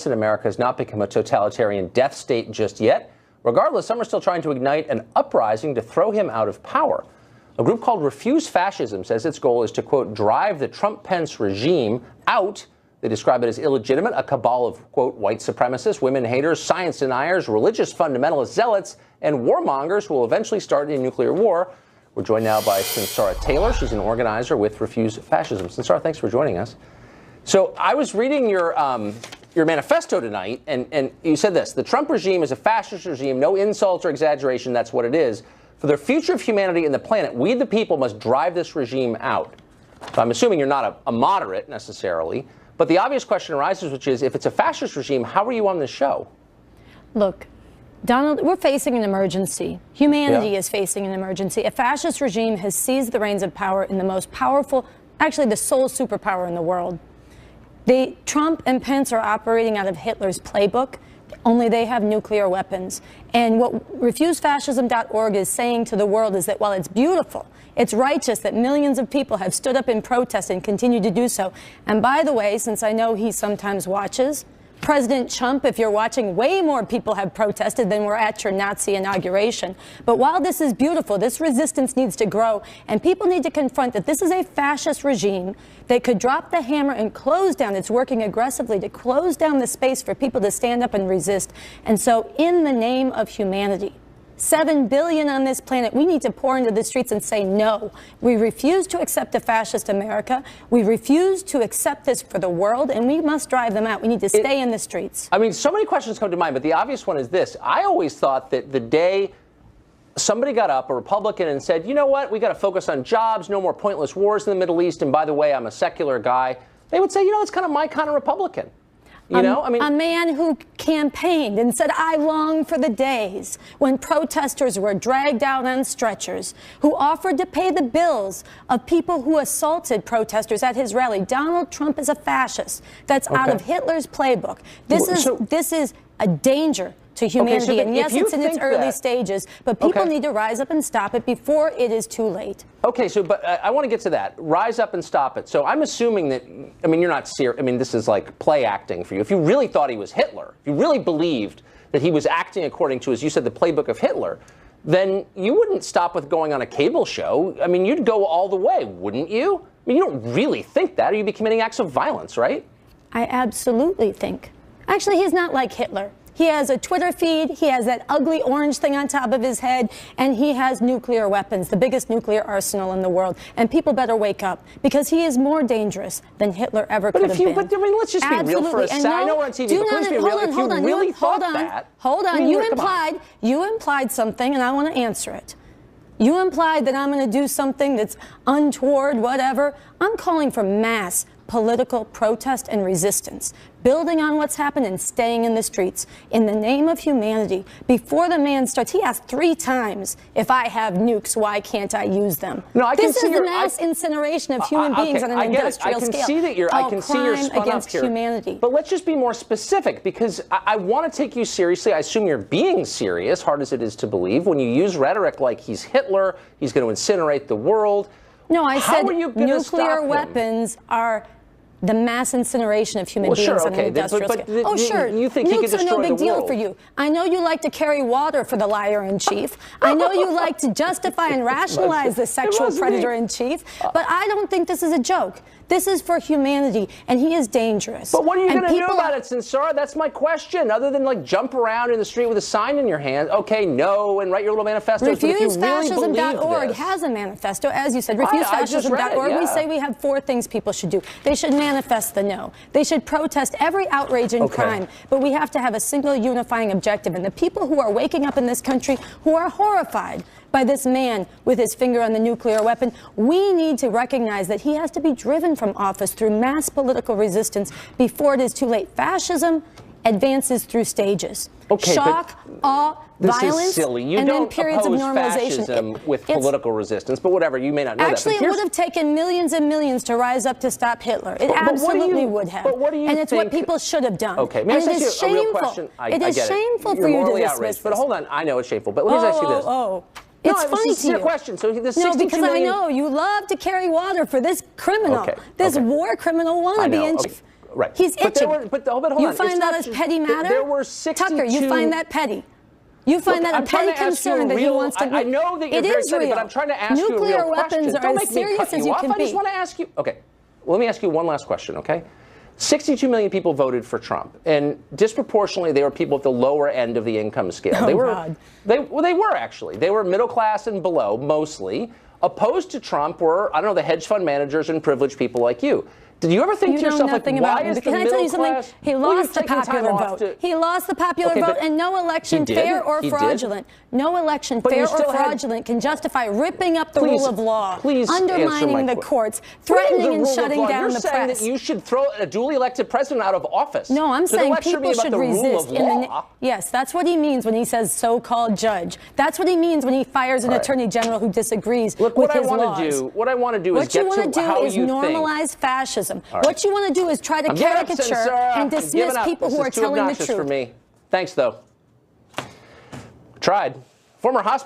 in America has not become a totalitarian death state just yet. Regardless, some are still trying to ignite an uprising to throw him out of power. A group called Refuse Fascism says its goal is to, quote, drive the Trump-Pence regime out. They describe it as illegitimate, a cabal of, quote, white supremacists, women haters, science deniers, religious fundamentalist zealots, and warmongers who will eventually start a nuclear war. We're joined now by Sunsara Taylor. She's an organizer with Refuse Fascism. Sunsara, thanks for joining us. So I was reading your manifesto tonight, and you said this: the Trump regime is a fascist regime, no insults or exaggeration, that's what it is. For the future of humanity and the planet, we the people must drive this regime out. So I'm assuming you're not a moderate necessarily, but the obvious question arises, which is, if it's a fascist regime, how are you on this show? Look, Donald, we're facing an emergency. Humanity is facing an emergency. A fascist regime has seized the reins of power in the most powerful, actually the sole superpower in the world. Trump and Pence are operating out of Hitler's playbook, only they have nuclear weapons. And what RefuseFascism.org is saying to the world is that while it's beautiful, it's righteous that millions of people have stood up in protest and continue to do so. And by the way, since I know he sometimes watches, President Trump, if you're watching, way more people have protested than were at your Nazi inauguration. But while this is beautiful, this resistance needs to grow, and people need to confront that this is a fascist regime that could drop the hammer and close down. It's working aggressively to close down the space for people to stand up and resist. And so in the name of humanity, 7 billion on this planet, we need to pour into the streets and say no. We refuse to accept a fascist America. We refuse to accept this for the world, and we must drive them out. We need to stay in the streets. I mean, so many questions come to mind, but the obvious one is this. I always thought that the day somebody got up, a Republican, and said, you know what, we got to focus on jobs, no more pointless wars in the Middle East, and by the way, I'm a secular guy, they would say, you know, it's kind of my kind of Republican. You know, I mean, a man who campaigned and said, I long for the days when protesters were dragged out on stretchers, who offered to pay the bills of people who assaulted protesters at his rally. Donald Trump is a fascist. That's out of Hitler's playbook. This is a danger to humanity. And yes, it's in its early stages, but people need to rise up and stop it before it is too late. Okay, so, but I want to get to that. Rise up and stop it. So I'm assuming that, I mean, you're not serious. I mean, this is like play acting for you. If you really thought he was Hitler, if you really believed that he was acting according to, as you said, the playbook of Hitler, then you wouldn't stop with going on a cable show. I mean, you'd go all the way, wouldn't you? I mean, you don't really think that, or you'd be committing acts of violence, right? I absolutely think. Actually, he's not like Hitler. He has a Twitter feed, he has that ugly orange thing on top of his head, and he has nuclear weapons, the biggest nuclear arsenal in the world. And people better wake up, because he is more dangerous than Hitler ever could have been. But I mean, let's just be real for a second. I know we're on TV, but please be real. If you really thought that. Hold on, you implied something, and I want to answer it. You implied that I'm going to do something that's untoward, whatever. I'm calling for mass political protest and resistance, building on what's happened and staying in the streets in the name of humanity. Before the man starts, he asked 3 times, if I have nukes, why can't I use them? No, this is the mass incineration of human beings on an industrial scale. I can see you're spun up here. Humanity. But let's just be more specific, because I want to take you seriously. I assume you're being serious, hard as it is to believe, when you use rhetoric like he's Hitler, he's going to incinerate the world. No, I said nuclear weapons are the mass incineration of human beings on an industrial scale. You think he could destroy the world? Nukes are no big deal for you. I know you like to carry water for the liar-in-chief. I know you like to justify and rationalize the sexual predator-in-chief. But I don't think this is a joke. This is for humanity, and he is dangerous. But what are you going to do about it, Sunsara? That's my question. Other than like jump around in the street with a sign in your hand, okay, no, and write your little manifesto. RefuseFascism.org has a manifesto, as you said. RefuseFascism.org. We say we have 4 things people should do. They should manifest the no. They should protest every outrage and crime. But we have to have a single unifying objective. And the people who are waking up in this country, who are horrified by this man with his finger on the nuclear weapon, we need to recognize that he has to be driven from office through mass political resistance before it is too late. Fascism advances through stages. Shock, awe, violence, is silly. You and don't then periods of normalization. Fascism with political resistance, but whatever, you may not know actually, that. It would have taken millions and millions to rise up to stop Hitler. It absolutely would have. But what do you and it's what people should have done. Okay, may I ask you a real question? It is shameful for you to dismiss this. But hold on, I know it's shameful, but let me just ask you this. It's funny to you. Question. So the no, because I know you love to carry water for this criminal, this war criminal wannabe. Right. He's itching. Hold on. You find that as petty matter? There were 62... Tucker, you find that petty? You find that a petty concern that he wants to... I know that you're very petty, but I'm trying to ask you a real question. Nuclear weapons are as serious as you can be. I just want to ask you... Okay. Let me ask you one last question, okay? 62 million people voted for Trump, and disproportionately, they were people at the lower end of the income scale. God. They were actually. They were middle class and below, mostly. Opposed to Trump were, I don't know, the hedge fund managers and privileged people like you. Did you ever think to yourself, like, why is the middle class... He lost the popular vote. He lost the popular vote, and no election, fair or fraudulent, no election, fair or fraudulent, can justify ripping up the rule of law, undermining the courts, threatening and shutting down the press. You're saying that you should throw a duly elected president out of office. No, I'm saying people should resist. Yes, that's what he means when he says so-called judge. That's what he means when he fires an attorney general who disagrees with his laws. What I want to do is get to how you think. What you want to do is normalize fascism. What you want to do is try to caricature and dismiss people who are telling the truth. For me. Thanks, though. Tried. Former hospital